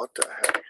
What the heck?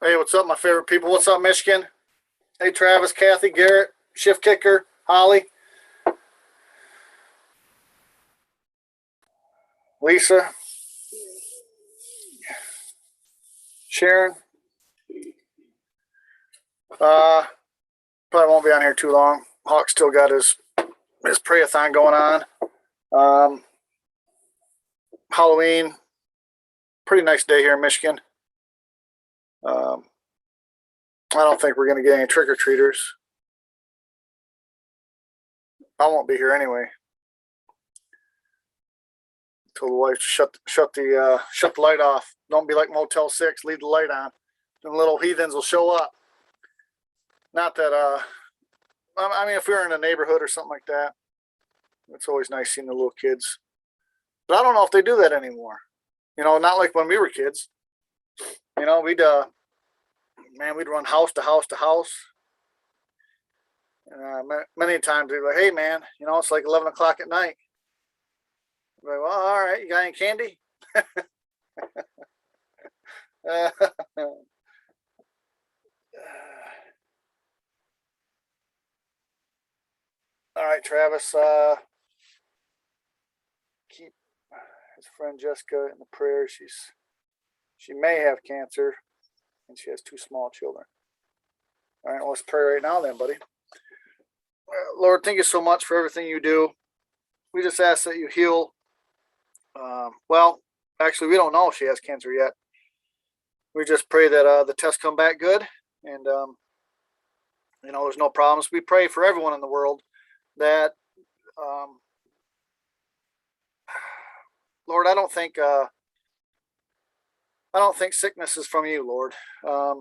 Hey, what's up, my favorite people? What's up, Michigan? Hey, Travis, Kathy, Garrett, Shift Kicker, Holly, Lisa, Sharon. Probably won't be on here too long. Hawk still got his pray-a-thon going on. Halloween, pretty nice day here in Michigan. I don't think we're going to get any trick-or-treaters. I won't be here anyway. Told the wife to shut the light off. Don't be like Motel 6. Leave the light on. Them little heathens will show up. Not that I mean, if we were in a neighborhood or something like that, it's always nice seeing the little kids. But I don't know if they do that anymore. You know, not like when we were kids. You know, we'd run house to house to house. And many times they'd be like, "Hey, man, you know, it's like 11 o'clock at night." I'm like, "Well, all right, you got any candy?" All right, Travis. Keep his friend Jessica in the prayer. She may have cancer, and she has 2 small children. All right, well, let's pray right now, then, buddy. Lord, thank you so much for everything you do. We just ask that you heal. Well, actually, we don't know if she has cancer yet. We just pray that the tests come back good, and you know, there's no problems. We pray for everyone in the world that, Lord, I don't think sickness is from you, Lord. I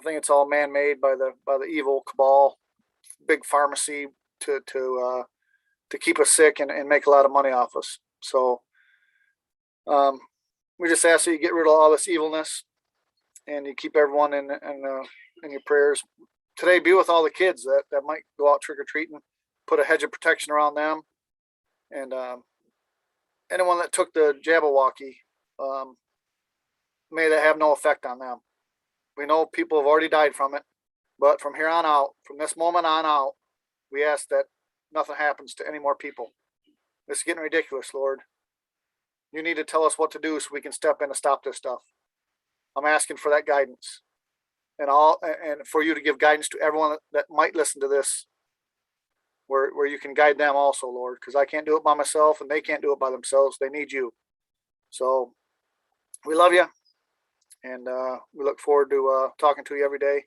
think it's all man-made by the evil cabal, big pharmacy to keep us sick and make a lot of money off us. So we just ask that you get rid of all this evilness, and you keep everyone in your prayers. Today, be with all the kids that might go out trick-or-treating. Put a hedge of protection around them. And anyone that took the Jabberwocky, may that have no effect on them. We know people have already died from it. But from here on out, from this moment on out, we ask that nothing happens to any more people. This is getting ridiculous, Lord. You need to tell us what to do so we can step in and stop this stuff. I'm asking for that guidance. And for you to give guidance to everyone that might listen to this, where you can guide them also, Lord, because I can't do it by myself and they can't do it by themselves. They need you. So we love you, and we look forward to talking to you every day.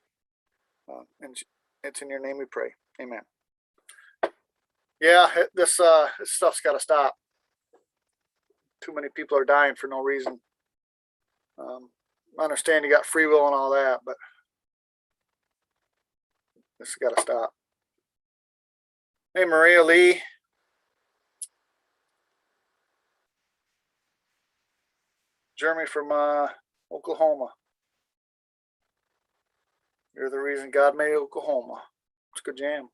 And it's in your name we pray. Amen. Yeah, this stuff's got to stop. Too many people are dying for no reason. I understand you got free will and all that, but this has got to stop. Hey, Maria Lee. Jeremy from Oklahoma. You're the reason God made Oklahoma. It's a good jam.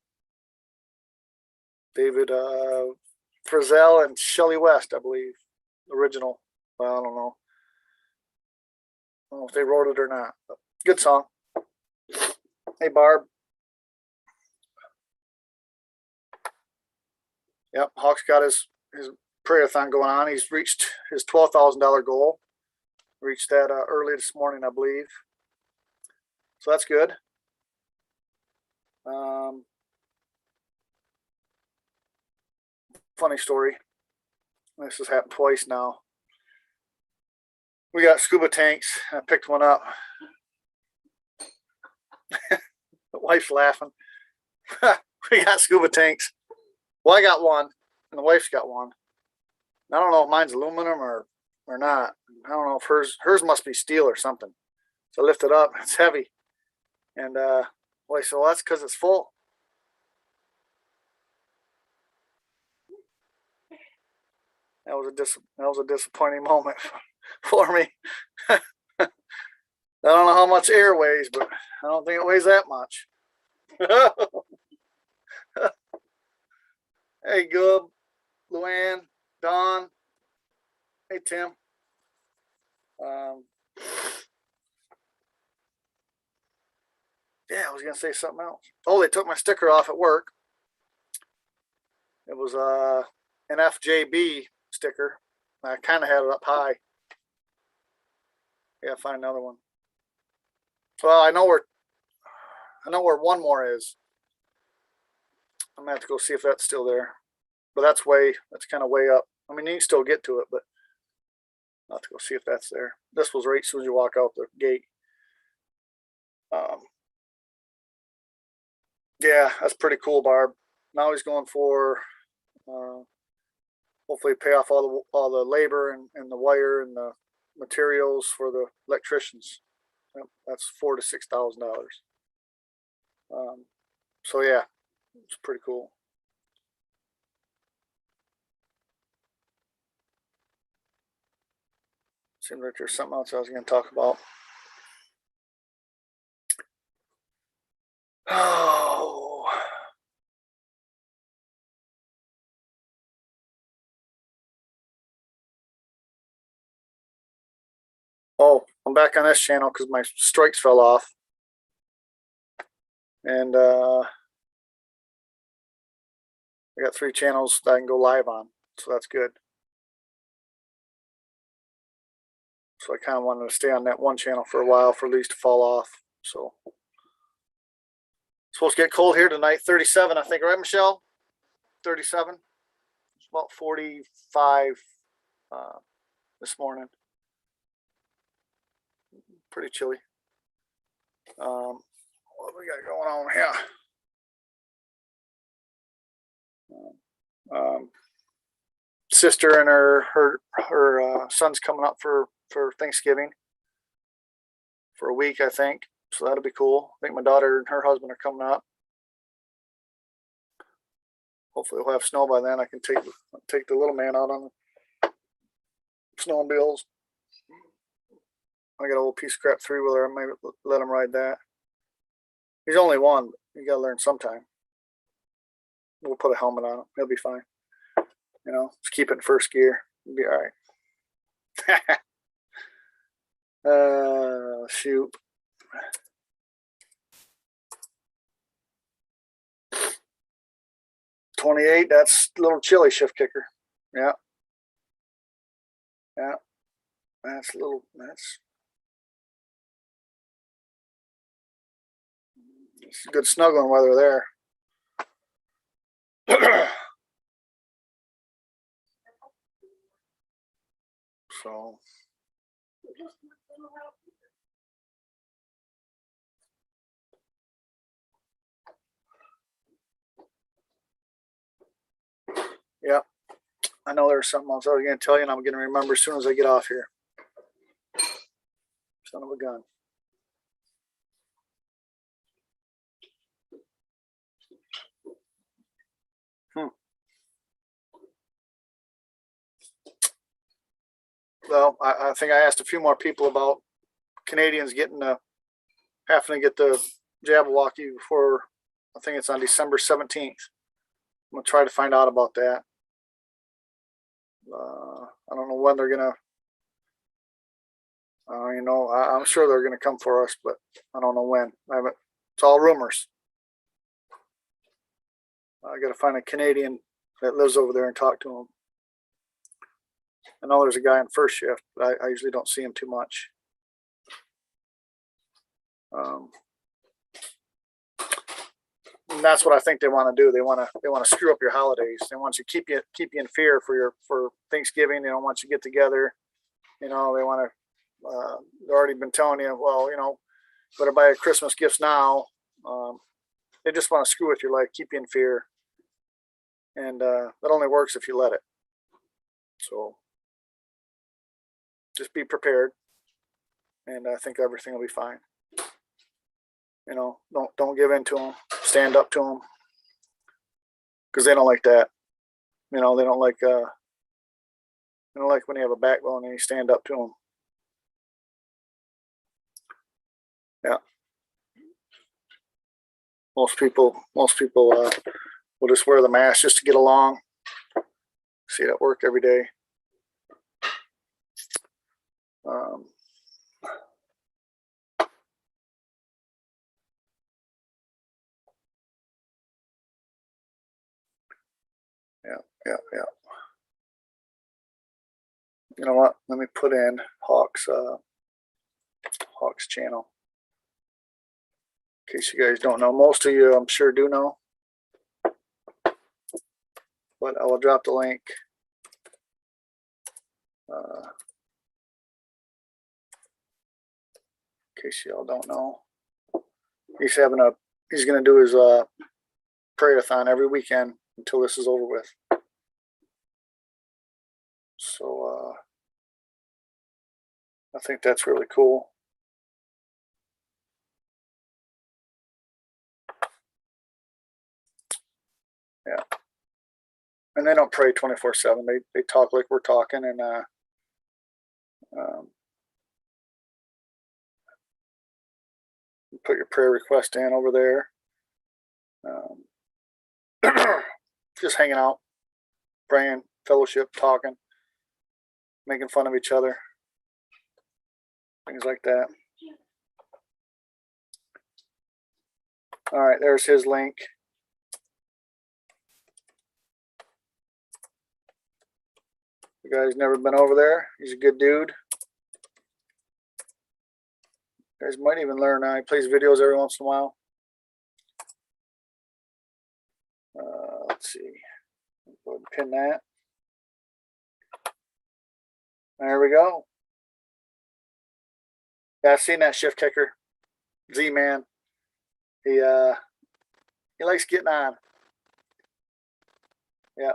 David Frizzell and Shelley West, I believe. Original. Well, I don't know. I don't know if they wrote it or not. But good song. Hey, Barb. Yep, Hawk's got his prayer-a-thon going on. He's reached his $12,000 goal. Reached that early this morning, I believe. So that's good. Funny story. This has happened twice now. We got scuba tanks. I picked one up. The wife's laughing. We got scuba tanks. Well, I got one, and the wife's got one. I don't know if mine's aluminum or not. I don't know if hers must be steel or something. So I lift it up. It's heavy. And wife said, well, that's because it's full. That was a disappointing moment for me. I don't know how much air weighs, but I don't think it weighs that much. Hey, Goob, Luann, Don. Hey, Tim. Yeah, I was gonna say something else. Oh, they took my sticker off at work. It was an FJB sticker. I kind of had it up high. Yeah, find another one. Well, I know where one more is. I'm gonna have to go see if that's still there. But that's kind of way up. I mean, you can still get to it, but I'll have to go see if that's there. This was right as soon as you walk out the gate. Yeah, that's pretty cool, Barb. Now he's going for hopefully pay off all the labor and the wire and the materials for the electricians. That's $4,000 to $6,000. So yeah, it's pretty cool. Seems like there's something else I was going to talk about. Oh. Oh, I'm back on this channel because my strikes fell off. And I got 3 channels that I can go live on. So that's good. So I kind of wanted to stay on that one channel for a while for leaves to fall off. So it's supposed to get cold here tonight. 37, I think, right, Michelle? 37. It's about 45 this morning. Pretty chilly. What we got going on here? Sister and her son's coming up for Thanksgiving for a week, I think. So that'll be cool. I think my daughter and her husband are coming up. Hopefully we'll have snow by then. I can take the little man out on the snowmobiles. I got a little piece of crap 3-wheeler. I might let him ride that. He's only one, but you gotta learn sometime. We'll put a helmet on him. He'll be fine. You know, just keep it in first gear. It'll be all right. Shoot. $28. That's a little chilly, shift kicker. Yeah. Yeah. That's it's good snuggling weather there. So yeah, I know there's something else I was going to tell you, and I'm going to remember as soon as I get off here. Son of a gun. Well, I think I asked a few more people about Canadians having to get the Jabberwocky before, I think it's on December 17th. I'm going to try to find out about that. I don't know when they're gonna. I'm sure they're gonna come for us, but I don't know when. I haven't. It's all rumors. I got to find a Canadian that lives over there and talk to him. I know there's a guy in first shift, but I usually don't see him too much. And that's what I think they want to do. They want to screw up your holidays. They want you keep you in fear for Thanksgiving. They don't want you to get together. They want to. They've already been telling you, well, better buy Christmas gifts now. They just want to screw with your life, keep you in fear, and that only works if you let it. So just be prepared, and I think everything will be fine. Don't give in to them. Stand up to them, because they don't like that. They don't like when you have a backbone and you stand up to them. Yeah. Most people will just wear the mask just to get along. See it at work every day. Yeah. You know what? Let me put in Hawk's channel. In case you guys don't know. Most of you, I'm sure, do know. But I will drop the link. In case y'all don't know. He's going to do his prayer-a-thon every weekend until this is over with. So I think that's really cool. Yeah. And they don't pray 24/7. They talk like we're talking, and put your prayer request in over there. Just hanging out, praying, fellowship, talking, making fun of each other, things like that. All right, there's his link. You guys never been over there? He's a good dude. You guys might even learn. He plays videos every once in a while. Let's see. Go ahead and pin that. There we go. Yeah, I've seen that shift kicker. Z-Man. He likes getting on. Yeah.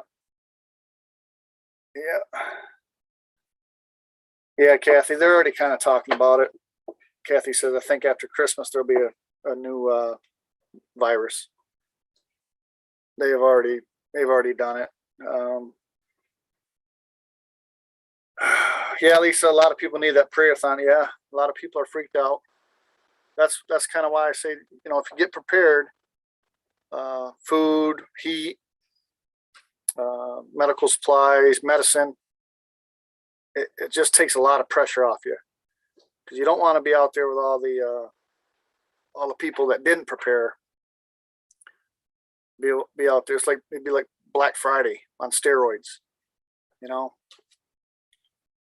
Yeah, Kathy, they're already kind of talking about it. Kathy says, I think after Christmas there'll be a new virus. They've already done it. Yeah, Lisa, a lot of people need that prayer-a-thon. Yeah, a lot of people are freaked out. That's kind of why I say, if you get prepared, food, heat, medical supplies, medicine, it just takes a lot of pressure off you, because you don't want to be out there with all the people that didn't prepare. Be out there. It'd be like Black Friday on steroids,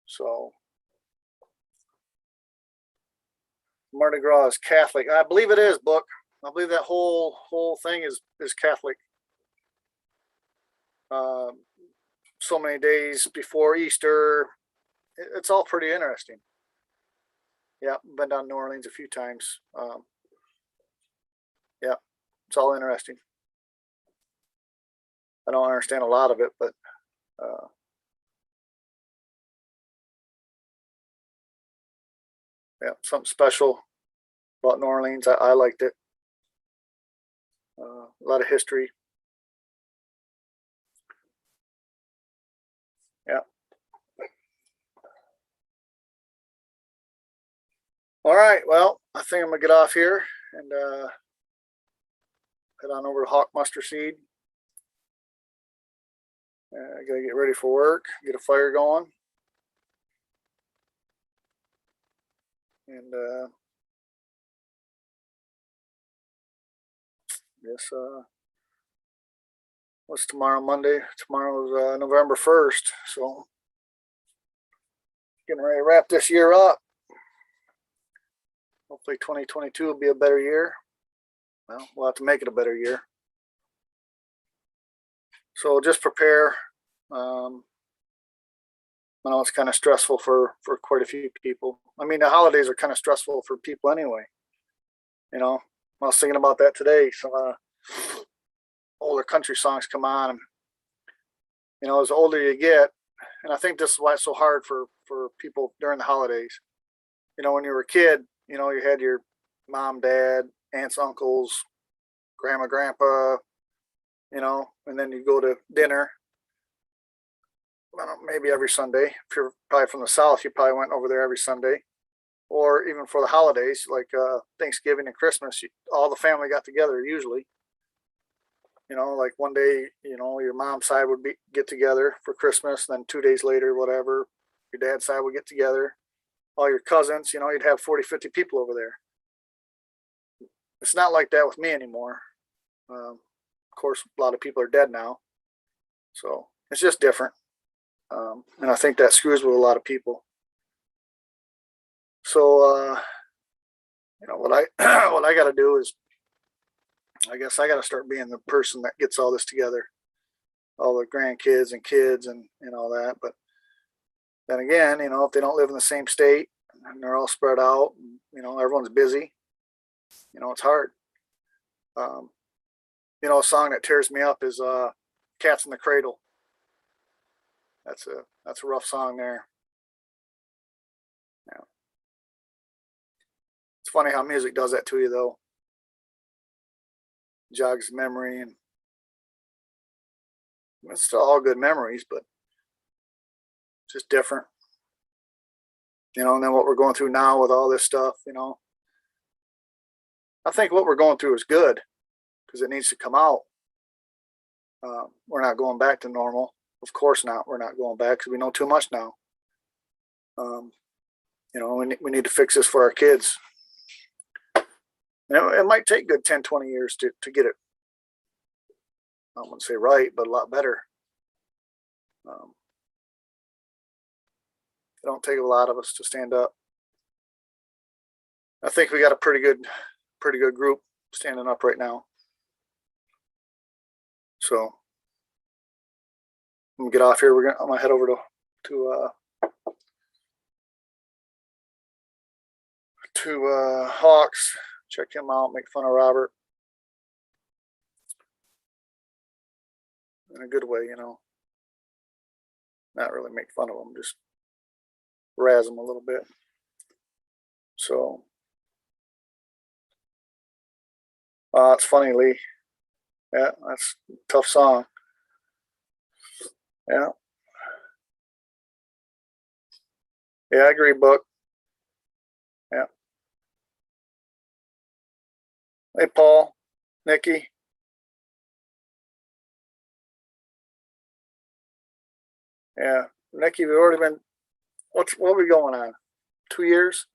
So Mardi Gras is Catholic. I believe it is, Book. I believe that whole thing is Catholic. So many days before Easter. It's all pretty interesting. Yeah, been down to New Orleans a few times. Yeah, it's all interesting. I don't understand a lot of it, but yeah, something special about New Orleans. I liked it. A lot of history. Yeah. All right. Well, I think I'm gonna get off here and head on over to Hawk Mustard Seed. I gotta get ready for work, get a fire going. And guess what's tomorrow? Monday. Tomorrow's November 1st. So getting ready to wrap this year up. Hopefully 2022 will be a better year. Well, we'll have to make it a better year. So just prepare. I know it's kind of stressful for quite a few people. I mean, the holidays are kind of stressful for people anyway. You know, I was thinking about that today. Some older country songs come on. And, you know, as older you get, and I think this is why it's so hard for people during the holidays. You know, when you were a kid, you know, you had your mom, dad, aunts, uncles, grandma, grandpa, you know, and then you go to dinner. I don't know, maybe every Sunday. If you're probably from the South, you probably went over there every Sunday. Or even for the holidays, like Thanksgiving and Christmas, all the family got together usually. You know, like one day, you know, your mom's side would get together for Christmas. Then 2 days later, whatever, your dad's side would get together. All your cousins, you know, you'd have 40, 50 people over there. It's not like that with me anymore. Of course, a lot of people are dead now. So it's just different. And I think that screws with a lot of people. So, you know, what what I got to do is, I guess I got to start being the person that gets all this together, all the grandkids and kids and all that. But then again, you know, if they don't live in the same state and they're all spread out, and, you know, everyone's busy, you know, it's hard. You know, a song that tears me up is "Cats in the Cradle." That's a rough song there. Yeah. It's funny how music does that to you, though. Jogs memory, and it's still all good memories, but just different. You know, and then what we're going through now with all this stuff, you know. I think what we're going through is good because it needs to come out. We're not going back to normal. Of course not. We're not going back because we know too much now. You know, we need to fix this for our kids. You know, it might take good 10, 20 years to get it, I wouldn't say right, but a lot better. It don't take a lot of us to stand up. I think we got a pretty good group standing up right now. So I'm gonna get off here. I'm gonna head over to Hawks, check him out, make fun of Robert in a good way, you know. Not really make fun of him, just razz him a little bit. So it's funny, Lee. Yeah, that's a tough song. Yeah. Yeah, I agree, Buck. Yeah. Hey, Paul, Nikki. Yeah, Nikki, we've already been. What are we going on? 2 years?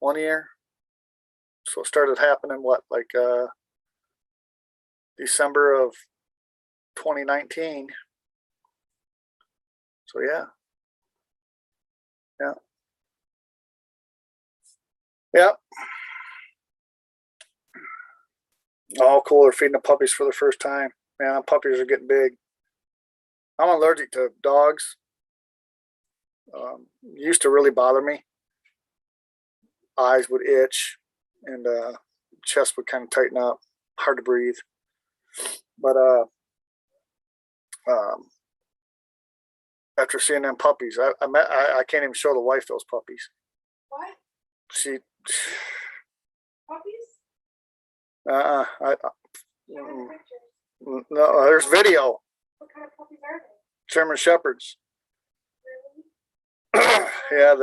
1 year? So it started happening what, like December of 2019. So yeah. Yeah. Yeah. Oh, cool. They're feeding the puppies for the first time. Man, the puppies are getting big. I'm allergic to dogs. Used to really bother me. Eyes would itch and chest would kind of tighten up. Hard to breathe. But um, after seeing them puppies, I can't even show the wife those puppies. What? She. Puppies? I Show me pictures. no, there's video. What kind of puppies are they? German Shepherds. Really? Yeah,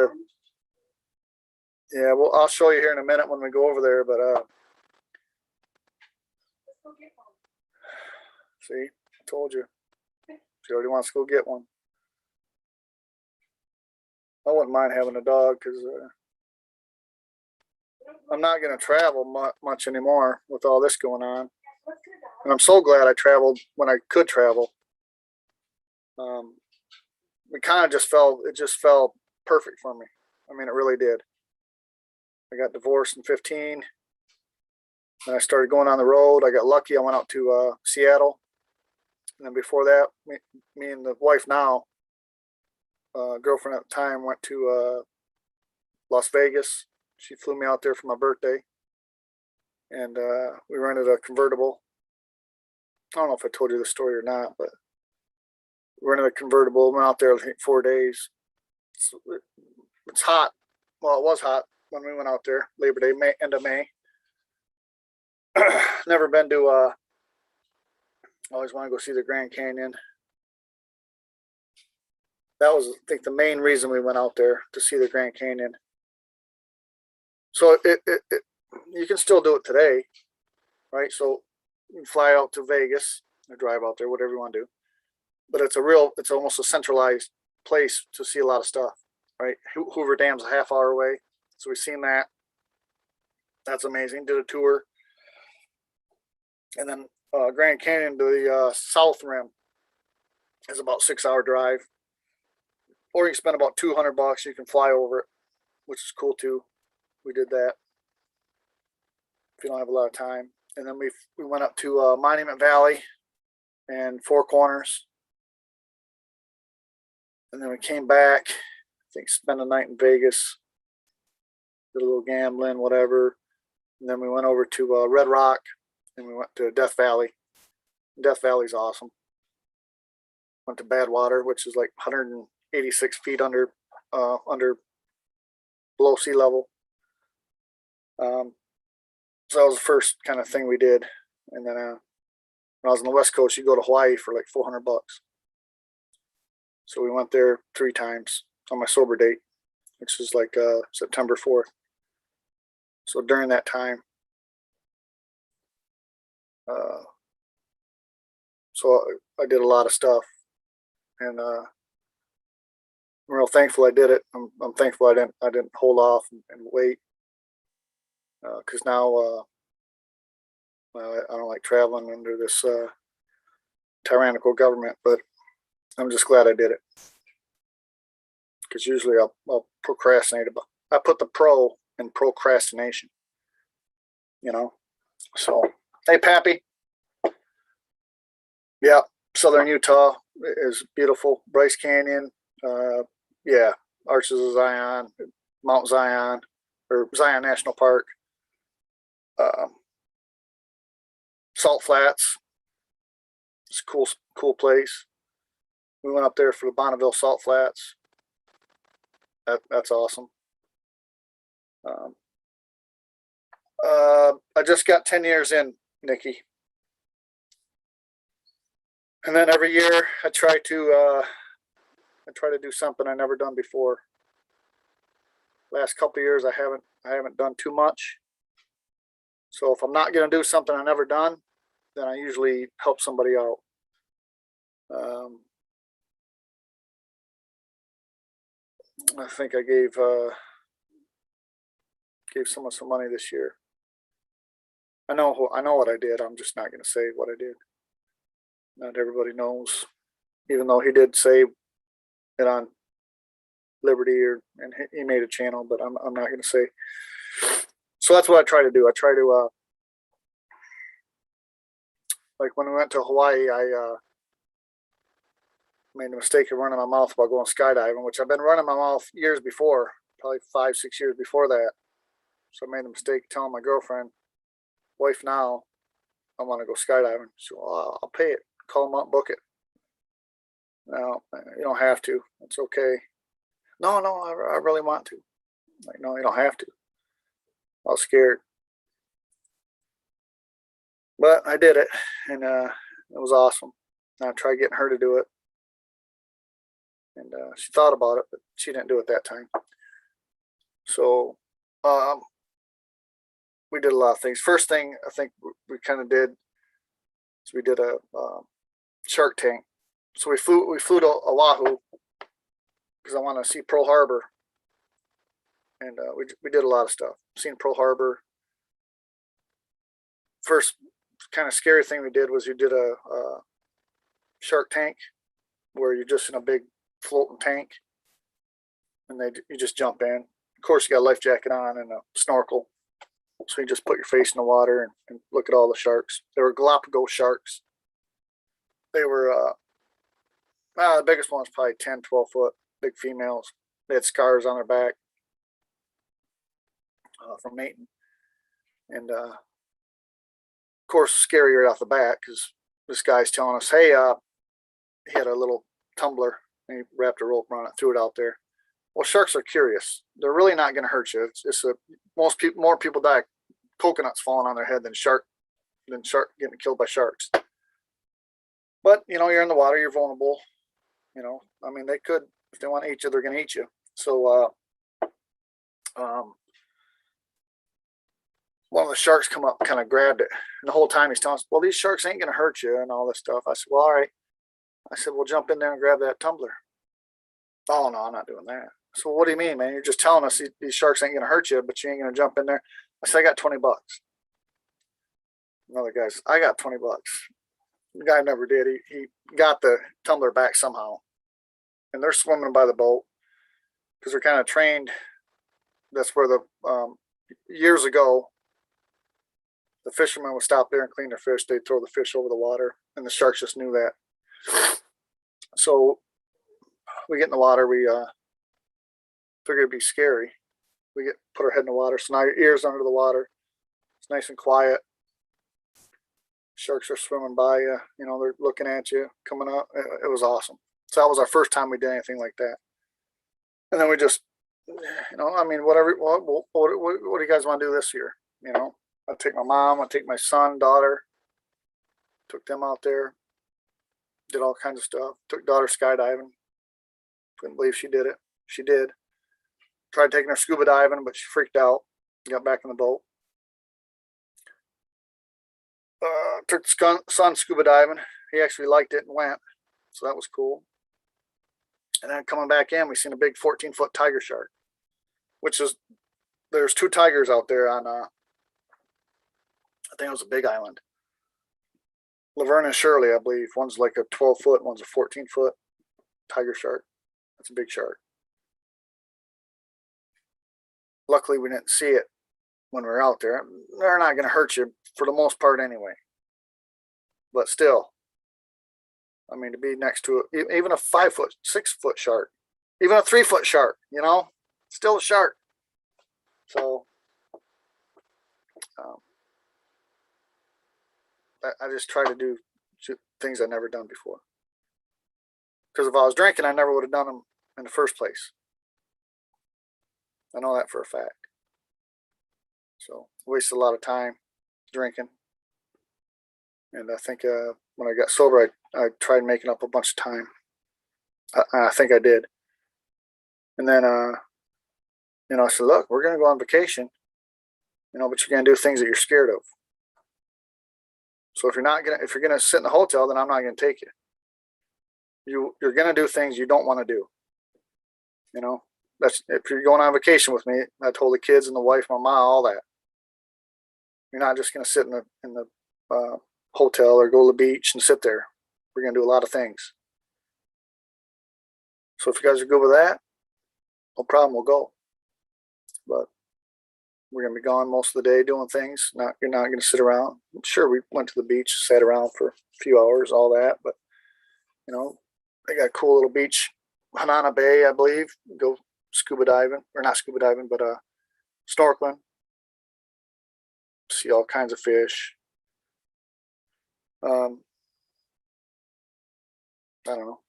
yeah. Well, I'll show you here in a minute when we go over there. But Let's go get See, I told you. She already wants to go get one. I wouldn't mind having a dog because I'm not going to travel much anymore with all this going on. And I'm so glad I traveled when I could travel. It kind of just fell perfect for me. I mean, it really did. I got divorced in 15. And I started going on the road. I got lucky. I went out to Seattle. And then before that, me and the wife now, girlfriend at the time, went to Las Vegas. She flew me out there for my birthday. And we rented a convertible. I don't know if I told you the story or not, but we rented a convertible. Went out there, I think, 4 days. It's hot. Well, it was hot when we went out there. Labor Day, end of May. Never been to always want to go see the Grand Canyon. That was, I think, the main reason we went out there, to see the Grand Canyon. So you can still do it today, right? So you can fly out to Vegas or drive out there, whatever you want to do. But it's almost a centralized place to see a lot of stuff, right? Hoover Dam's a half hour away. So we've seen that. That's amazing. Did a tour. And then Grand Canyon to the South Rim is about 6 hour drive. Or you can spend about $200. You can fly over it, which is cool too. We did that if you don't have a lot of time. And then we went up to Monument Valley and Four Corners. And then we came back, I think spent a night in Vegas, did a little gambling, whatever. And then we went over to Red Rock, and we went to Death Valley. Death Valley's awesome. Went to Badwater, which is like 186 feet under below sea level. So that was the first kind of thing we did. And then when I was on the West Coast, you go to Hawaii for like $400. So we went there 3 times on my sober date, which is like September 4th. So during that time, so I did a lot of stuff, and I'm real thankful I did it. I'm thankful I didn't hold off and wait, because now I don't like traveling under this tyrannical government, but I'm just glad I did it, because usually I'll procrastinate about. I put the pro in procrastination, you know. So hey, Pappy. Yeah, Southern Utah is beautiful. Bryce Canyon, yeah, Arches of Zion, Mount Zion, or Zion National Park, Salt Flats. It's a cool place. We went up there for the Bonneville Salt Flats. That's awesome. I just got 10 years in, Nikki. And then every year I try to do something I never done before. Last couple of years I haven't done too much. So if I'm not going to do something I never done, then I usually help somebody out. I think I gave someone some money this year. I know what I did. I'm just not going to say what I did. Not everybody knows, even though he did say it on Liberty, and he made a channel, but I'm not going to say. So that's what I try to do. I try to like when we went to Hawaii, I made the mistake of running my mouth about going skydiving, which I've been running my mouth years before, probably 5-6 years before that. So I made the mistake of telling my girlfriend, wife now, I want to go skydiving. So I'll pay it. Call them up, book it. No, you don't have to. It's okay. No, I really want to. Like, no, you don't have to. I was scared. But I did it, and it was awesome. And I tried getting her to do it. And she thought about it, but she didn't do it that time. So we did a lot of things. First thing I think we kind of did is we did a Shark Tank. So we flew to Oahu because I want to see Pearl Harbor, and we did a lot of stuff. Seen Pearl Harbor. First kind of scary thing we did was you did a Shark Tank where you're just in a big floating tank, and you just jump in. Of course, you got a life jacket on and a snorkel, so you just put your face in the water and look at all the sharks. They were Galapagos sharks. They were the biggest one was probably 10, 12 foot, big females. They had scars on their back from mating, and of course, scary right off the bat because this guy's telling us, "Hey, he had a little tumbler and he wrapped a rope around it, threw it out there." Well, sharks are curious. They're really not going to hurt you. It's more people die of coconuts falling on their head than shark getting killed by sharks. But you're in the water, you're vulnerable. I mean, they could, if they want to eat you, they're going to eat you. So one of the sharks come up, kind of grabbed it, and the whole time he's telling us, "Well, these sharks ain't going to hurt you," and all this stuff. I said, "Well, all right." I said, "Well, jump in there and grab that tumbler." "Oh, no, I'm not doing that." So what do you mean, man? You're just telling us these sharks ain't going to hurt you, but you ain't going to jump in there. I said, "I got $20. Another guy's, "I got $20. The guy never did. He got the tumbler back somehow. And they're swimming by the boat because they're kind of trained. That's where years ago, the fishermen would stop there and clean their fish. They'd throw the fish over the water, and the sharks just knew that. So we get in the water. We figured it'd be scary. We put our head in the water. So now your ears under the water. It's nice and quiet. Sharks are swimming by you. They're looking at you, coming up. It was awesome. So that was our first time we did anything like that. And then we just, I mean, whatever. What do you guys want to do this year? I take my mom. I take my son, daughter. Took them out there. Did all kinds of stuff. Took daughter skydiving. Couldn't believe she did it. She did. Tried taking her scuba diving, but she freaked out. Got back in the boat. Took the son scuba diving. He actually liked it and went. So that was cool. And then coming back in, we seen a big 14-foot tiger shark, there's two tigers out there on, I think it was a big island. Laverne and Shirley, I believe. One's like a 12-foot, one's a 14-foot tiger shark. That's a big shark. Luckily, we didn't see it when we were out there. They're not going to hurt you for the most part anyway. But still, I mean, to be next to even a 5-foot, 6-foot shark, even a 3-foot shark, still a shark. So I just try to do things I've never done before. Because if I was drinking, I never would have done them in the first place. I know that for a fact. So I wasted a lot of time drinking. And I think when I got sober, I tried making up a bunch of time. I think I did. And then, I said, "Look, we're going to go on vacation, but you're going to do things that you're scared of. So if you're going to sit in the hotel, then I'm not going to take you. You're going to do things you don't want to do. That's if you're going on vacation with me. I told the kids and the wife, my mom, all that. You're not just going to sit in the hotel or go to the beach and sit there. We're going to do a lot of things. So if you guys are good with that, no problem, we'll go. But we're going to be gone most of the day doing things. You're not going to sit around. Sure, we went to the beach, sat around for a few hours, all that. But, they got a cool little beach, Hanana Bay, I believe. Go scuba diving, or not scuba diving, but snorkeling. See all kinds of fish. I don't know.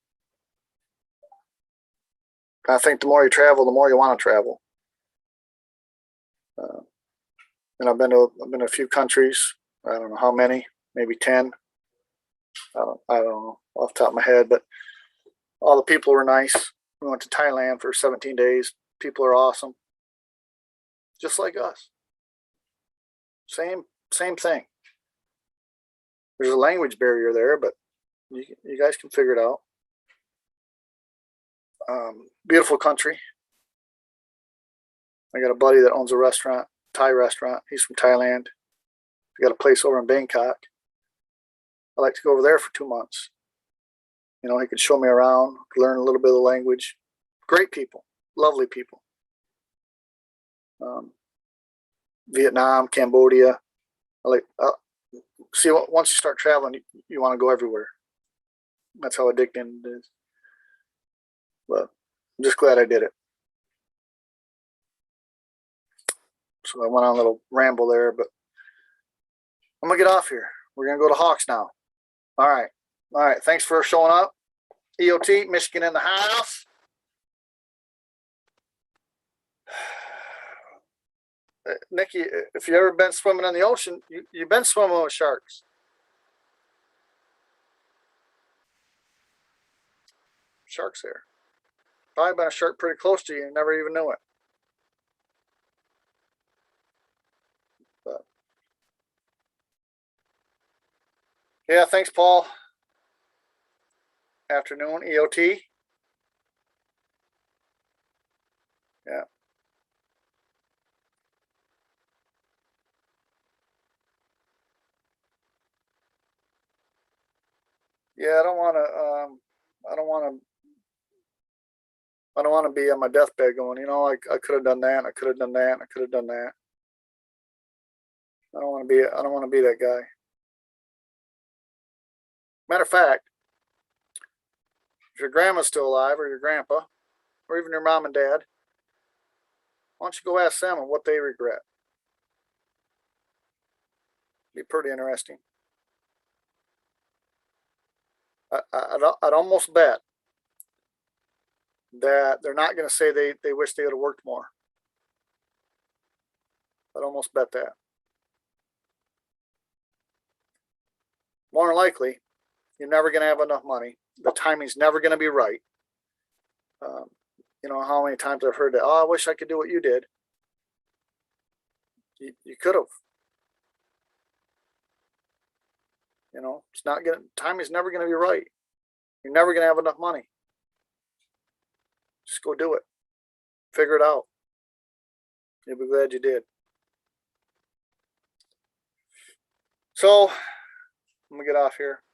I think the more you travel, the more you want to travel. And I've been to a few countries. I don't know how many, maybe 10. I don't know off the top of my head, but all the people were nice. We went to Thailand for 17 days. People are awesome, just like us. Same thing. There's a language barrier there, but You guys can figure it out. Beautiful country. I got a buddy that owns a restaurant, Thai restaurant. He's from Thailand. He got a place over in Bangkok. I like to go over there for 2 months. You know, he could show me around, learn a little bit of the language. Great people, lovely people. Vietnam, Cambodia. See, once you start traveling, you want to go everywhere. That's how addicting it is. But I'm just glad I did it. So I went on a little ramble there, but I'm going to get off here. We're going to go to Hawks now. All right. All right. Thanks for showing up. EOT, Michigan in the house. Nikki, if you've ever been swimming in the ocean, you've been swimming with sharks. Sharks there. Probably been a shark pretty close to you and never even knew it. But yeah, thanks, Paul. Afternoon, EOT. Yeah. Yeah, I don't want to be on my deathbed going, you know, I could have done that, and I could have done that, and I could have done that. I don't want to be that guy. Matter of fact, if your grandma's still alive, or your grandpa, or even your mom and dad, why don't you go ask them what they regret? Be pretty interesting. I'd almost bet that they're not going to say they wish they would have worked more. I'd almost bet that. More than likely, you're never going to have enough money. The timing's never going to be right. You know how many times I've heard that, oh, I wish I could do what you did. You could have. You know, timing's never going to be right. You're never going to have enough money. Just go do it. Figure it out. You'll be glad you did. So, I'm going to get off here.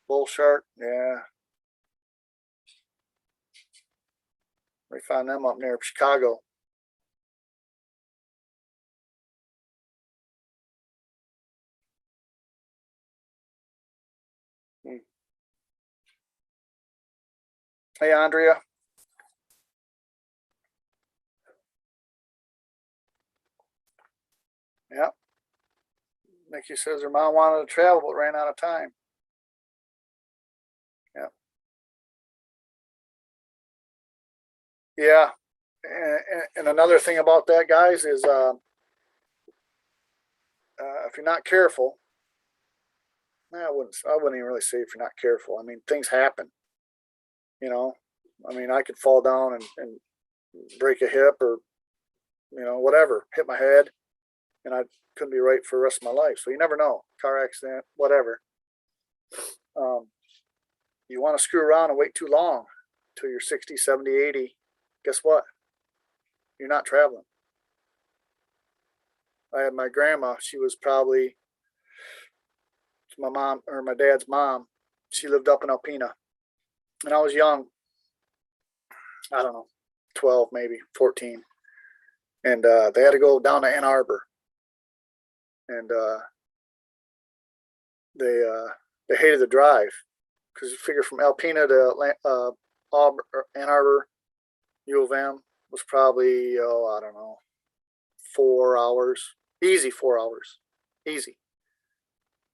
Bull shark, yeah. We found them up near Chicago. Hey, Andrea. Yep. Nikki says her mom wanted to travel but ran out of time. Yep. Yeah. And another thing about that, guys, is if you're not careful, I wouldn't even really say if you're not careful. I mean, things happen. You know, I mean, I could fall down and break a hip, or, you know, whatever, hit my head, and I couldn't be right for the rest of my life. So you never know. Car accident, whatever. You want to screw around and wait too long till you're 60, 70, 80. Guess what? You're not traveling. I had my grandma. She was probably my mom or my dad's mom. She lived up in Alpena. And I was young. I don't know, 12, maybe 14. And they had to go down to Ann Arbor. And they hated the drive, because you figure from Alpena to Ann Arbor, U of M was probably, I don't know, 4 hours, easy 4 hours, easy.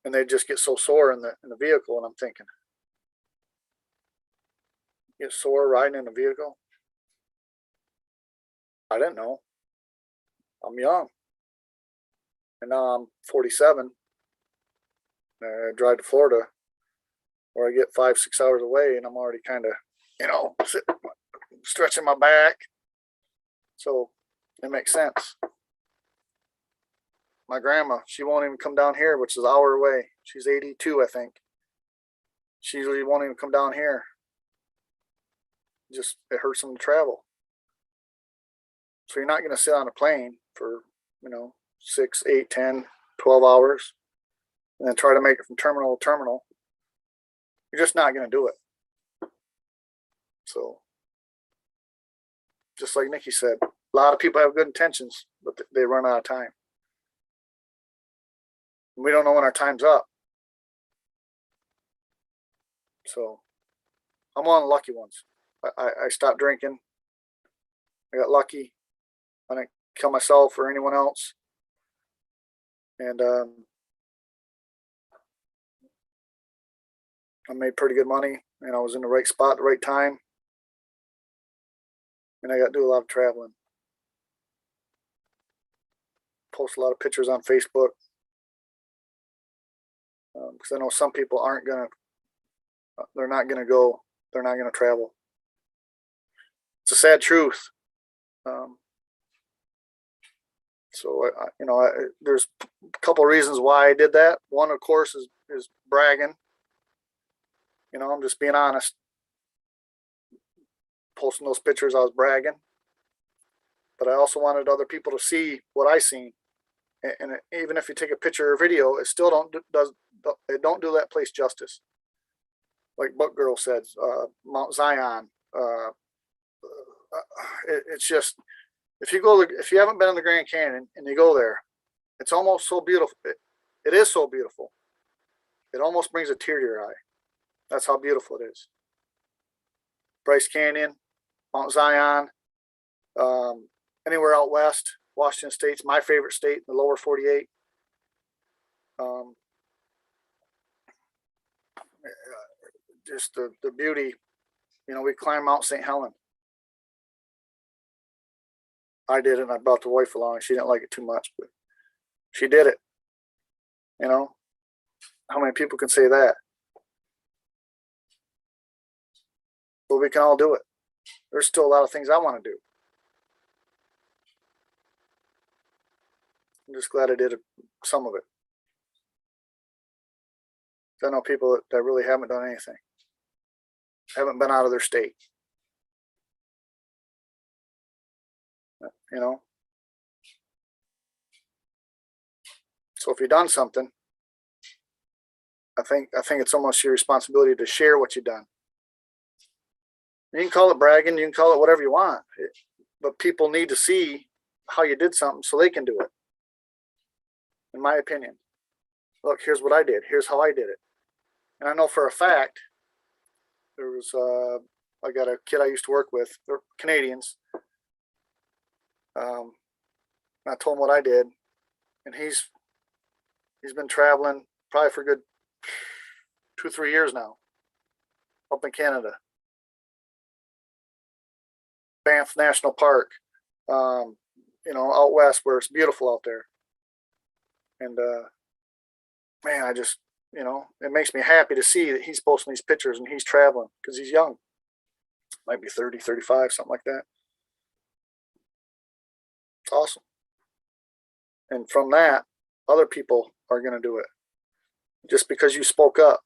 And they just get so sore in the vehicle, and I'm thinking, get sore riding in a vehicle? I didn't know. I'm young, and now I'm 47. I drive to Florida, where I get 5-6 hours away, and I'm already kind of, you know, stretching my back. So it makes sense. My grandma, she won't even come down here, which is an hour away. She's 82, I think. She usually won't even come down here. Just, it hurts them to travel. So you're not going to sit on a plane for, 6, 8, 10, 12 hours and then try to make it from terminal to terminal. You're just not going to do it. So, just like Nikki said, a lot of people have good intentions, but they run out of time. We don't know when our time's up. So, I'm one of the lucky ones. I stopped drinking. I got lucky. I didn't kill myself or anyone else. And I made pretty good money, and I was in the right spot at the right time. And I got to do a lot of traveling. Post a lot of pictures on Facebook. Because I know some people they're not going to go, they're not going to travel. It's a sad truth. So, there's a couple of reasons why I did that. One, of course, is bragging. I'm just being honest. Posting those pictures, I was bragging. But I also wanted other people to see what I seen. And even if you take a picture or video, it still don't do that place justice. Like Buck Girl said, Mount Zion. It's just, if you haven't been in the Grand Canyon and you go there, it's almost so beautiful. It is so beautiful. It almost brings a tear to your eye. That's how beautiful it is. Bryce Canyon, Mount Zion, anywhere out west, Washington State's my favorite state, the lower 48. Just the beauty. We climbed Mount St. Helen. I did it, and I brought the wife along. She didn't like it too much, but she did it. How many people can say that? But we can all do it. There's still a lot of things I want to do. I'm just glad I did some of it. I know people that really haven't done anything. Haven't been out of their state. So if you've done something, I think it's almost your responsibility to share what you've done. You can call it bragging, you can call it whatever you want, but people need to see how you did something so they can do it. In my opinion, look, here's what I did. Here's how I did it. And I know for a fact, there was, I got a kid I used to work with, they're Canadians. I told him what I did, and he's been traveling probably for a good 2-3 years now, up in Canada. Banff National Park, out west where it's beautiful out there. And man, I just, it makes me happy to see that he's posting these pictures and he's traveling because he's young. Might be 30, 35, something like that. It's awesome. And from that, other people are going to do it. Just because you spoke up.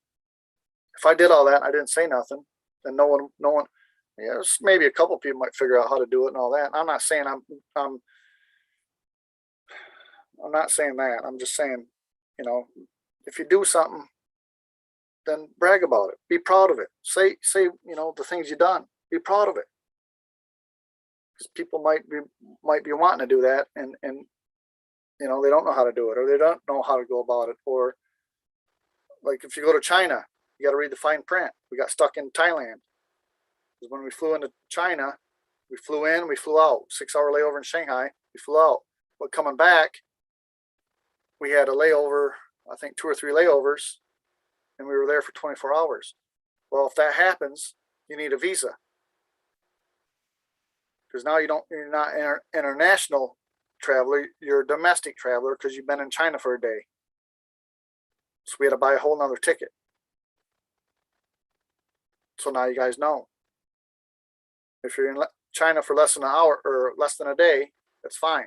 If I did all that and I didn't say nothing, then no one, maybe a couple people might figure out how to do it and all that. I'm not saying I'm not saying that. I'm just saying, if you do something, then brag about it. Be proud of it. Say, the things you've done. Be proud of it. Because people might be wanting to do that, and they don't know how to do it, or they don't know how to go about it, or like if you go to China, you got to read the fine print. We got stuck in Thailand. Because when we flew into China, we flew in, we flew out. 6-hour layover in Shanghai, we flew out. But coming back, we had a layover, I think 2 or 3 layovers, and we were there for 24 hours. Well, if that happens, you need a visa. Because now you're not international traveler, you're a domestic traveler because you've been in China for a day. So we had to buy a whole nother ticket. So now you guys know. If you're in China for less than an hour or less than a day, that's fine.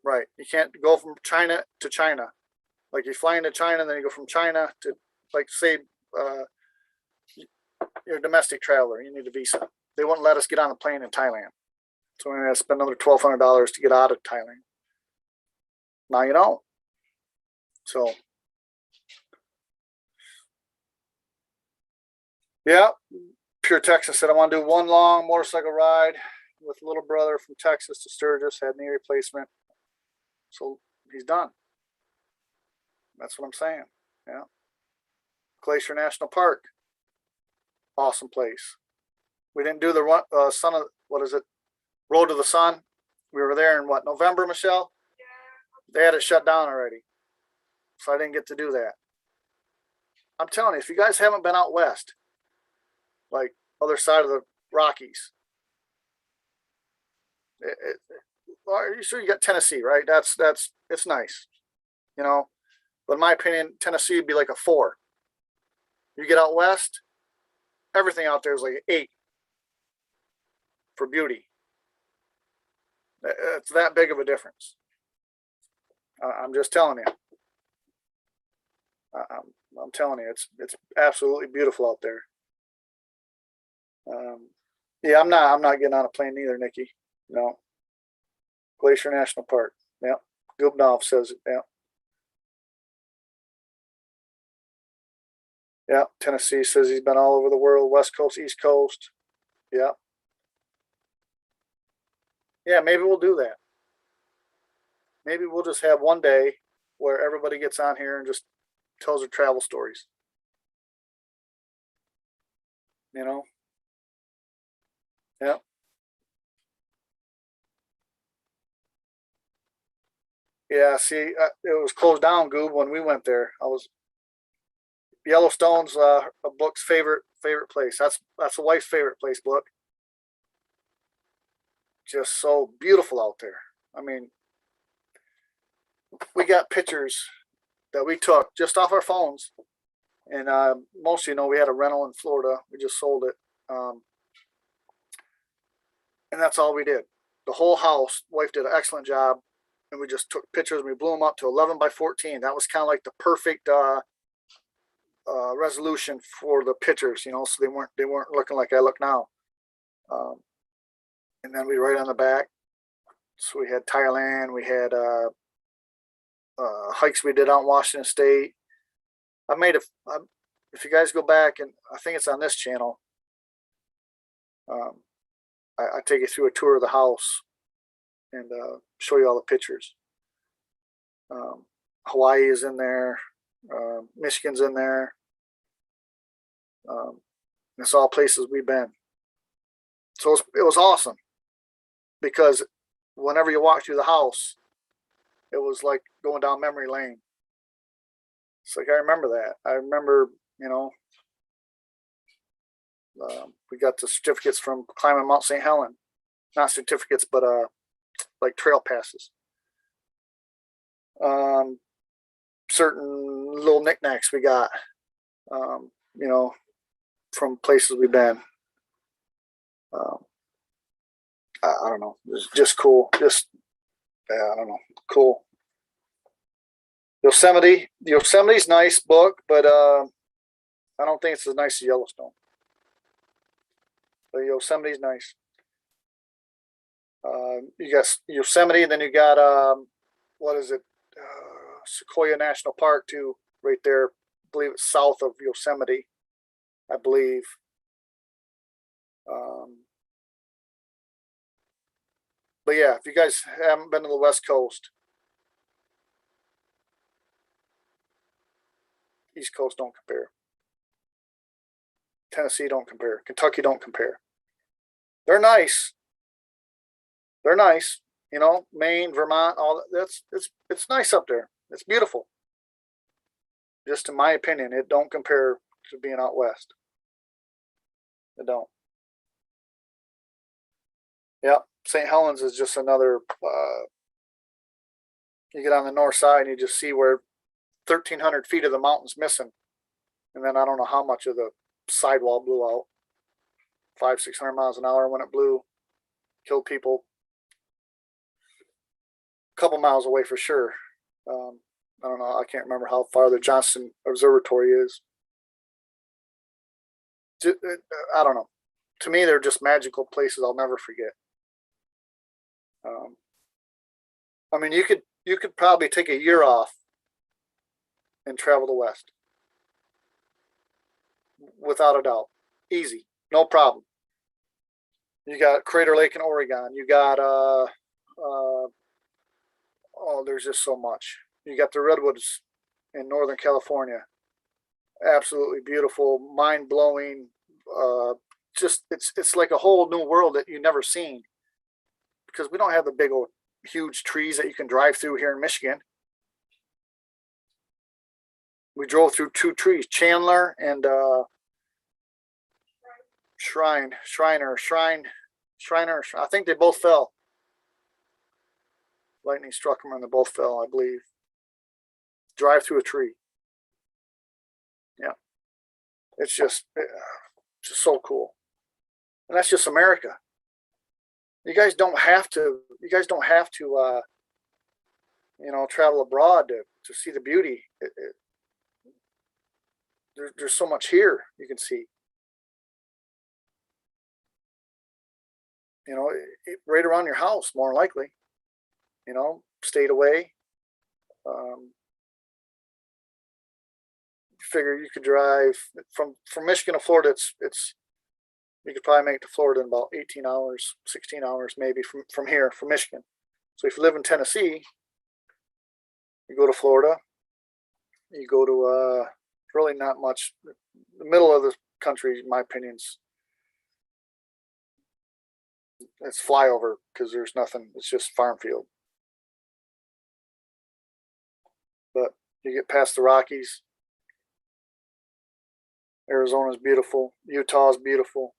Right. You can't go from China to China. Like you fly into China, then you go from China to, like, say, uh, you're a domestic traveler. You need a visa. They wouldn't let us get on a plane in Thailand. So we had to spend another $1,200 to get out of Thailand. Now you don't. So, yeah. Pure Texas said, I want to do one long motorcycle ride with little brother from Texas to Sturgis. Had knee replacement. So he's done. That's what I'm saying. Yeah. Glacier National Park. Awesome place. We didn't do the sun of, what is it? Road to the Sun. We were there in what, November, Michelle? They had it shut down already. So I didn't get to do that. I'm telling you, if you guys haven't been out west, like other side of the Rockies, are you sure you got Tennessee, right? It's nice, you know. But in my opinion, Tennessee would be like a 4. You get out west, everything out there is like an 8 for beauty. It's that big of a difference. I'm just telling you. I'm telling you, it's absolutely beautiful out there. Yeah, I'm not getting on a plane either, Nikki. No. Glacier National Park. Yeah. Gubnov says it. Yeah. Yeah. Tennessee says he's been all over the world. West Coast, East Coast. Yeah. Yeah, maybe we'll do that. Maybe we'll just have one day where everybody gets on here and just tells their travel stories. You know? Yeah. Yeah, see, it was closed down, Goob, when we went there. Yellowstone's a Book's favorite place. That's a wife's favorite place, Book. Just so beautiful out there. I mean, we got pictures that we took just off our phones, and most of you know we had a rental in Florida. We just sold it, and that's all we did. The whole house, wife did an excellent job, and we just took pictures and we blew them up to 11 by 14. That was kind of like the perfect resolution for the pictures, you know, so they weren't looking like I look now. And then we write on the back. So we had Thailand, we had hikes we did out in Washington State. I made if you guys go back, and I think it's on this channel, I take you through a tour of the house and show you all the pictures. Hawaii is in there, Michigan's in there. It's all places we've been. So it was awesome because whenever you walk through the house, it was like going down memory lane. It's like, I remember that. I remember, you know, we got the certificates from climbing Mount St. Helen. Not certificates, but like trail passes. Certain little knickknacks we got, you know, from places we've been. I don't know. It's just cool. Just, yeah, I don't know. Cool. Yosemite's nice, Book, but I don't think it's as nice as Yellowstone. But Yosemite's nice. You got Yosemite, and then you got what is it? Sequoia National Park too, right there. I believe it's south of Yosemite. I believe. But yeah, if you guys haven't been to the West Coast, East Coast don't compare. Tennessee don't compare. Kentucky don't compare. They're nice. They're nice. You know, Maine, Vermont, all that. It's nice up there. It's beautiful. Just in my opinion, it don't compare to being out west. It don't. Yep. St. Helens is just another. You get on the north side and you just see where 1,300 feet of the mountain's missing, and then I don't know how much of the sidewall blew out. 500-600 miles an hour when it blew, killed people. couple miles away for sure. I don't know. I can't remember how far the Johnson Observatory is. I don't know. To me, they're just magical places I'll never forget. Um, I mean, you could probably take a year off and travel the West without a doubt. Easy, no problem. You got Crater Lake in Oregon. You got oh, there's just so much. You got the redwoods in Northern California. Absolutely beautiful, mind blowing. Just it's like a whole new world that you've never seen because we don't have the big old huge trees that you can drive through here in Michigan. We drove through two trees, Chandler and Shriner. I think they both fell. Lightning struck them and they both fell, I believe. Drive through a tree. Yeah, it's just so cool, and that's just America. You guys don't have to. You guys don't have to. Travel abroad to see the beauty. There's so much here you can see. Right around your house, more likely. Stayed away. Figure you could drive from Michigan to Florida. It's you could probably make it to Florida in about 18 hours, 16 hours maybe from here, from Michigan. So if you live in Tennessee, you go to Florida, you go to really not much. The middle of the country, in my opinion, it's flyover because there's nothing. It's just farm field. But you get past the Rockies. Arizona's beautiful. Utah's beautiful.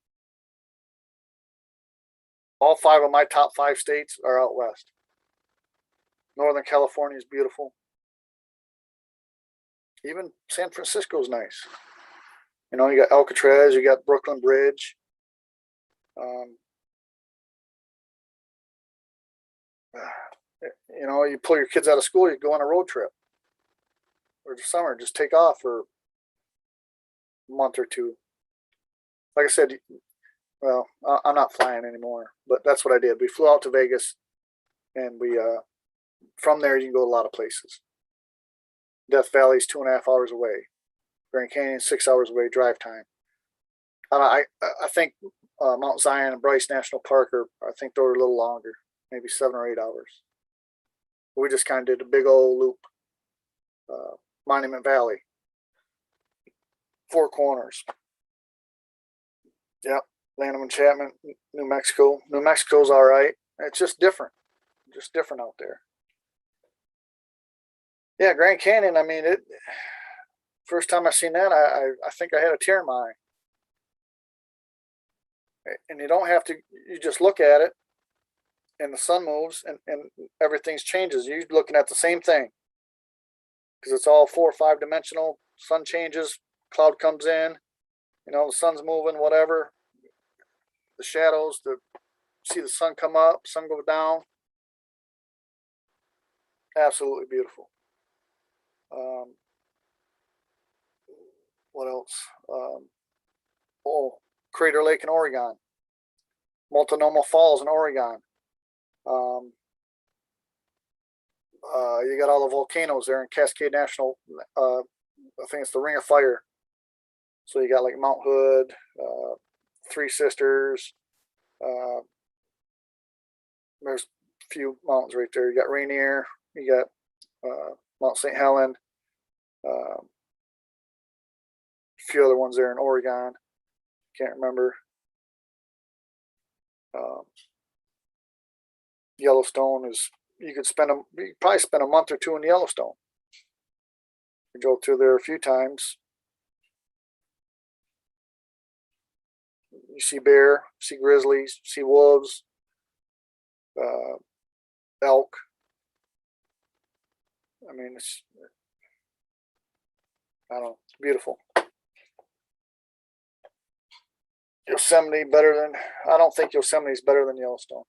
All five of my top 5 states are out west. Northern California is beautiful. Even San Francisco's nice. You got Alcatraz, you got Brooklyn Bridge. You pull your kids out of school, you go on a road trip. Or the summer, just take off for a month or two. Like I said, well, I'm not flying anymore, but that's what I did. We flew out to Vegas, and we from there you can go to a lot of places. Death Valley's 2.5 hours away. Grand Canyon 6 hours away drive time. I think Mount Zion and Bryce National Park I think they're a little longer, maybe 7 or 8 hours. We just kind of did a big old loop. Monument Valley, Four Corners. Yep, Lanham and Chapman, New Mexico. New Mexico's all right. It's just different out there. Yeah, Grand Canyon. I mean, first time I seen that, I think I had a tear in my eye. And you don't have to. You just look at it, and the sun moves, and everything changes. You're looking at the same thing because it's all 4 or 5 dimensional. Sun changes, cloud comes in. The sun's moving, whatever. The shadows, see the sun come up, sun go down. Absolutely beautiful. What else? Crater Lake in Oregon. Multnomah Falls in Oregon. You got all the volcanoes there in Cascade National. I think it's the Ring of Fire. So you got like Mount Hood, Three Sisters. There's a few mountains right there. You got Rainier. You got Mount St. Helen. A few other ones there in Oregon. Can't remember. Yellowstone is. You could probably spend a month or 2 in Yellowstone. We drove through there a few times. You see bear, see grizzlies, see wolves, elk. I mean, I don't know, it's beautiful. I don't think Yosemite's better than Yellowstone.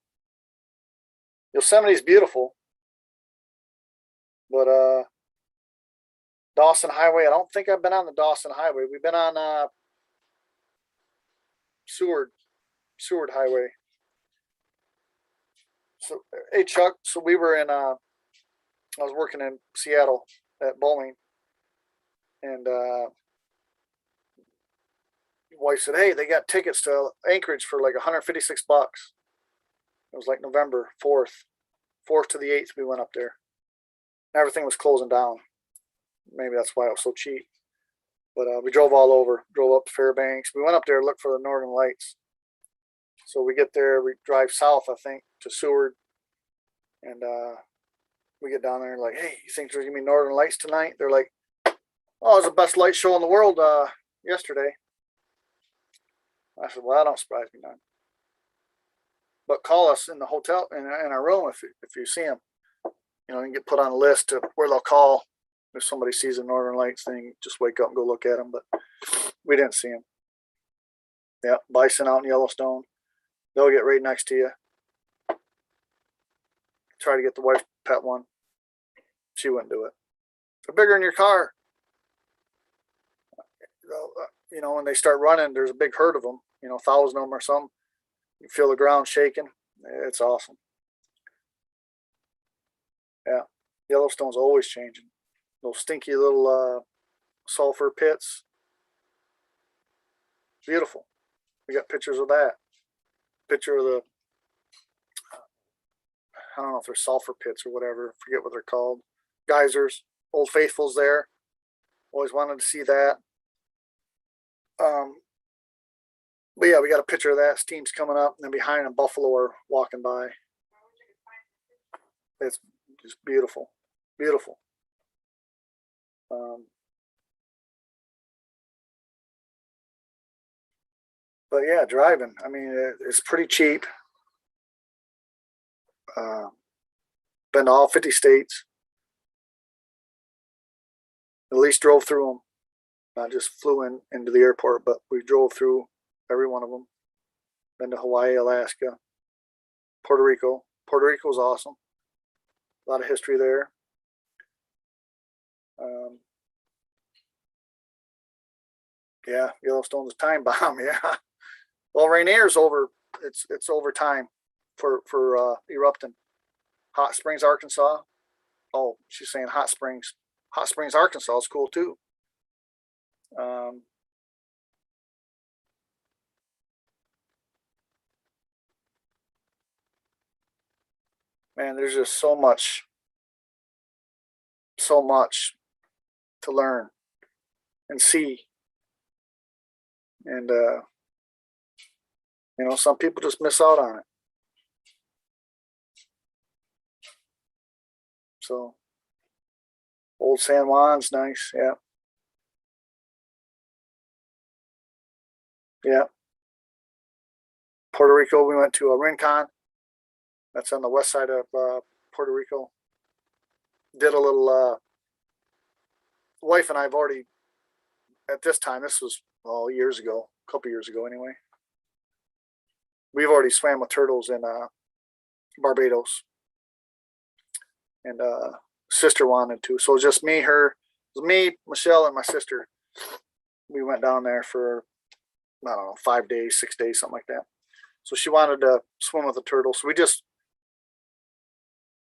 Yosemite's beautiful, But Dawson Highway, I don't think I've been on the Dawson Highway. We've been on Seward Highway. So hey Chuck, so we were in I was working in Seattle at Boeing, and wife said, "Hey, they got tickets to Anchorage for like 156 bucks." It was like November 4th to the 8th. We went up there. Everything was closing down. Maybe that's why it was so cheap. But we drove all over. Drove up to Fairbanks. We went up there to look for the Northern Lights. So we get there. We drive south, I think, to Seward, and we get down there and like, "Hey, you think there's gonna be Northern Lights tonight?" They're like, "Oh, it was the best light show in the world yesterday." I said, "Well, that don't surprise me none. But call us in the hotel in our room if you see them. You know, you can get put on a list to where they'll call if somebody sees a Northern Lights thing. Just wake up and go look at them." But we didn't see them. Yeah, bison out in Yellowstone. They'll get right next to you. Try to get the wife pet one. She wouldn't do it. They're bigger in your car. You know, when they start running, there's a big herd of them. You know, 1,000 of them or something. You feel the ground shaking. It's awesome. Yeah, Yellowstone's always changing. Those stinky little sulfur pits. Beautiful. We got pictures of that. Picture of the, I don't know if they're sulfur pits or whatever. Forget what they're called. Geysers. Old Faithful's there. Always wanted to see that. But yeah, we got a picture of that. Steam's coming up, and then behind them, buffalo are walking by. It's just beautiful, beautiful. But yeah, driving. I mean, it's pretty cheap. Been to all 50 states. At least drove through them. Not just flew into the airport, but we drove through every one of them. Been to Hawaii, Alaska, Puerto Rico. Puerto Rico's awesome. A lot of history there. Yeah, Yellowstone's a time bomb. Yeah. Well, Rainier's over. It's over time for erupting. Hot Springs, Arkansas. Oh, she's saying Hot Springs. Hot Springs, Arkansas is cool too. Um, Man, there's just so much to learn and see, and you know, some people just miss out on it. So, old San Juan's nice. Yeah, yeah. Puerto Rico, we went to Rincon. That's on the west side of Puerto Rico. Did a little. Wife and I've already at this time. This was years ago, a couple years ago anyway. We've already swam with turtles in Barbados, and sister wanted to. So it was just me, her, it was me, Michelle, and my sister. We went down there for I don't know 5 days, 6 days, something like that. So she wanted to swim with the turtle. So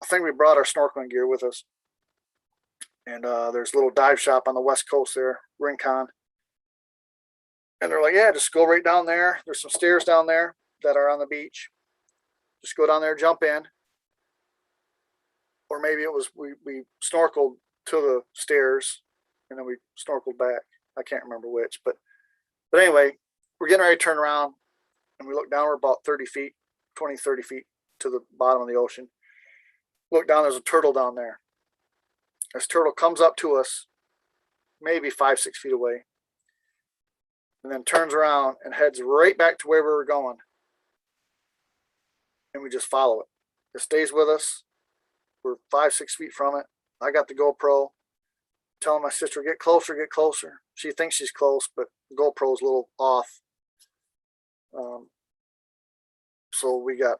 I think we brought our snorkeling gear with us. And there's a little dive shop on the west coast there, Rincon. And they're like, yeah, just go right down there. There's some stairs down there that are on the beach. Just go down there, jump in. Or maybe it was we snorkeled to the stairs and then we snorkeled back. I can't remember which, but anyway, we're getting ready to turn around and we look down. We're about 30 feet, 20, 30 feet to the bottom of the ocean. Look down, there's a turtle down there. This turtle comes up to us, maybe 5, 6 feet away, and then turns around and heads right back to where we were going. And we just follow it. It stays with us. We're 5, 6 feet from it. I got the GoPro, telling my sister, get closer, get closer. She thinks she's close, but the GoPro's a little off. So we got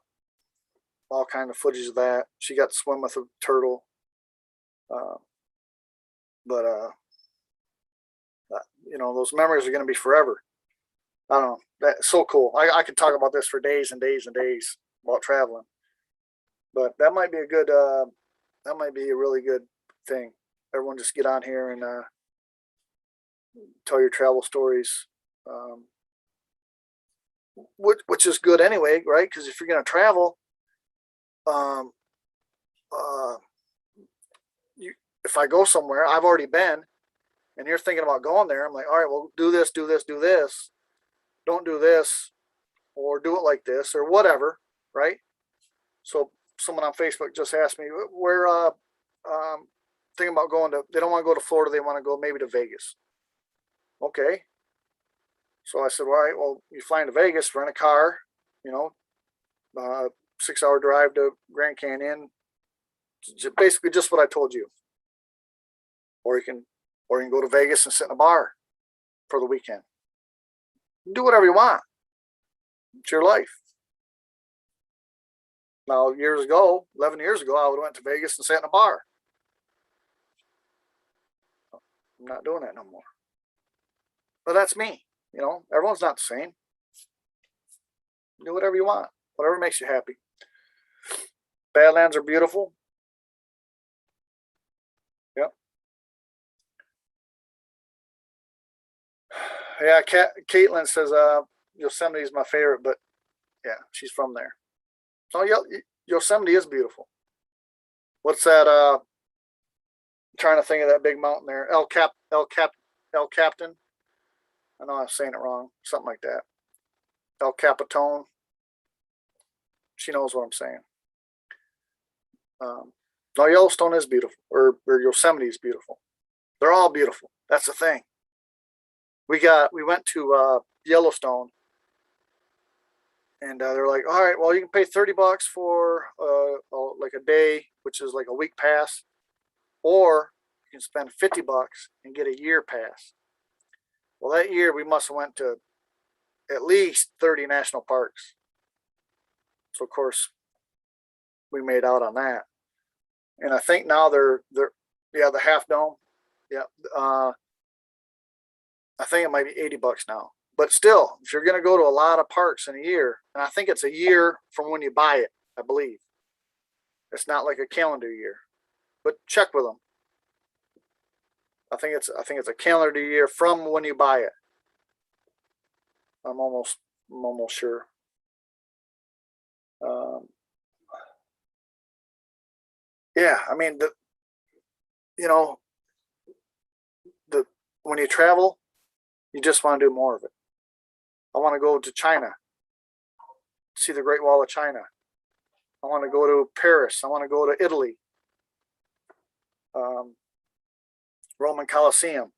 all kind of footage of that. She got to swim with a turtle. Uh, but those memories are going to be forever. I don't know. That's so cool. I could talk about this for days and days and days about traveling. But that might be that might be a really good thing. Everyone just get on here and tell your travel stories, um, which is good anyway, right? Because if you're going to travel, um, uh, if I go somewhere, I've already been, and you're thinking about going there, I'm like, all right, well, do this, do this, do this. Don't do this, or do it like this, or whatever, right? So someone on Facebook just asked me, where thinking about going to. They don't want to go to Florida. They want to go maybe to Vegas. Okay. So I said, all right, well, you fly into Vegas, rent a car, you know, 6 hour drive to Grand Canyon, basically just what I told you. Or you can go to Vegas and sit in a bar for the weekend. Do whatever you want. It's your life. Now, 11 years ago, I would have went to Vegas and sat in a bar. I'm not doing that no more. But that's me. Everyone's not the same. Do whatever you want, whatever makes you happy. Badlands are beautiful. Yep. Yeah, Caitlin says Yosemite is my favorite, but yeah, she's from there. Oh, Yosemite is beautiful. What's that? I'm trying to think of that big mountain there. El Captain. I know I'm saying it wrong. Something like that. El Capitan. She knows what I'm saying. No, Yellowstone is beautiful, or Yosemite is beautiful. They're all beautiful. That's the thing. We went to Yellowstone, and they're like, all right, well, you can pay $30 for like a day, which is like a week pass, or you can spend $50 and get a year pass. Well, that year we must have went to at least 30 national parks. So of course we made out on that. And I think now they're the Half Dome. Yeah. I think it might be $80 now. But still, if you're going to go to a lot of parks in a year, and I think it's a year from when you buy it, I believe. It's not like a calendar year. But check with them. I think it's a calendar year from when you buy it. I'm almost sure. Yeah, I mean the when you travel, you just want to do more of it. I want to go to China, see the Great Wall of China. I want to go to Paris. I want to go to Italy, Roman Colosseum.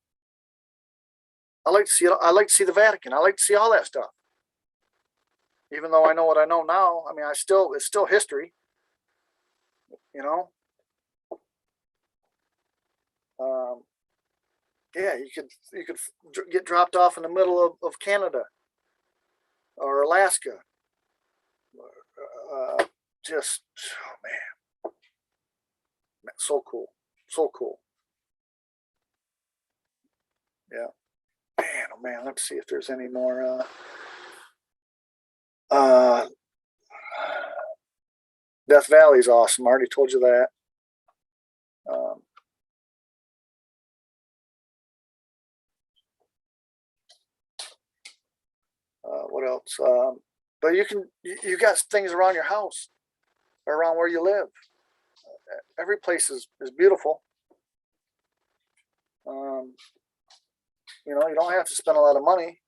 I like to see it. I like to see the Vatican. I like to see all that stuff. Even though I know what I know now, I mean, it's still history. You know. Yeah, you could get dropped off in the middle of Canada or Alaska. Just man, so cool, so cool. Yeah, man, oh man. Let's see if there's any more. Death Valley's awesome. I already told you that. Um, what else? But you got things around your house, or around where you live. Every place is beautiful. Um, you don't have to spend a lot of money.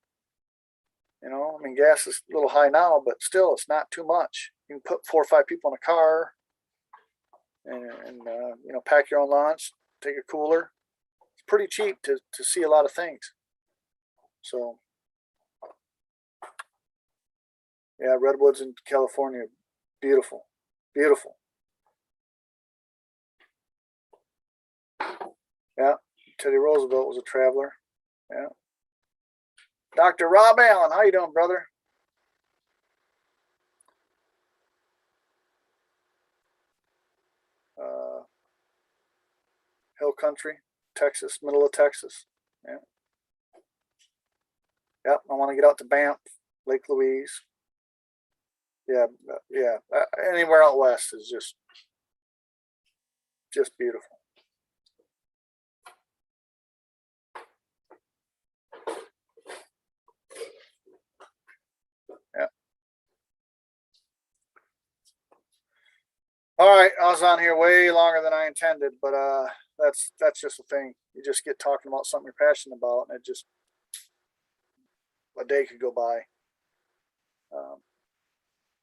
I mean, gas is a little high now, but still, it's not too much. You can put 4 or 5 people in a car, and pack your own lunch, take a cooler. It's pretty cheap to see a lot of things. So, yeah, redwoods in California, beautiful, beautiful. Yeah, Teddy Roosevelt was a traveler. Yeah. Dr. Rob Allen, how you doing, brother? hill country, Texas, middle of Texas. Yeah. Yep. I want to get out to Banff, Lake Louise. Yeah. Yeah. Anywhere out west is just beautiful. Yeah. All right. I was on here way longer than I intended, but that's just a thing. You just get talking about something you're passionate about, and it just a day could go by.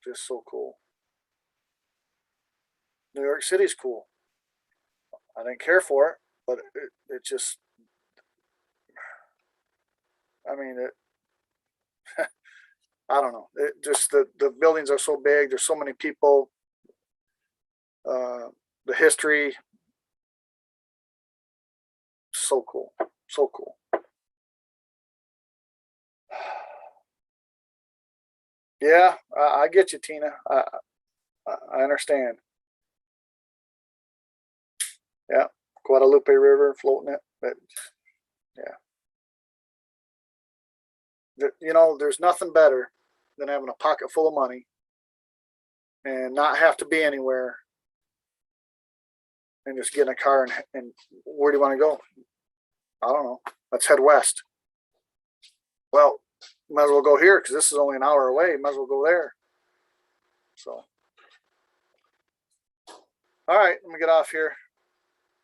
Just so cool. New York City's cool. I didn't care for it, but it just, I mean, I don't know. It just, the buildings are so big. There's so many people. The history, so cool. So cool. Yeah, I get you, Tina. I understand. Yeah, Guadalupe River floating it. But yeah, you know, there's nothing better than having a pocket full of money and not have to be anywhere and just get in a car and where do you want to go? I don't know. Let's head west. Well, might as well go here because this is only an hour away. Might as well go there. So, all right, let me get off here.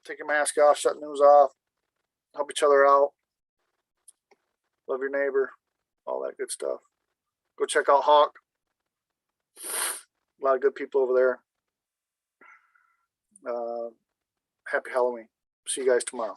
Take your mask off, shut the news off, help each other out, love your neighbor, all that good stuff. Go check out Hawk. A lot of good people over there. Happy Halloween. See you guys tomorrow.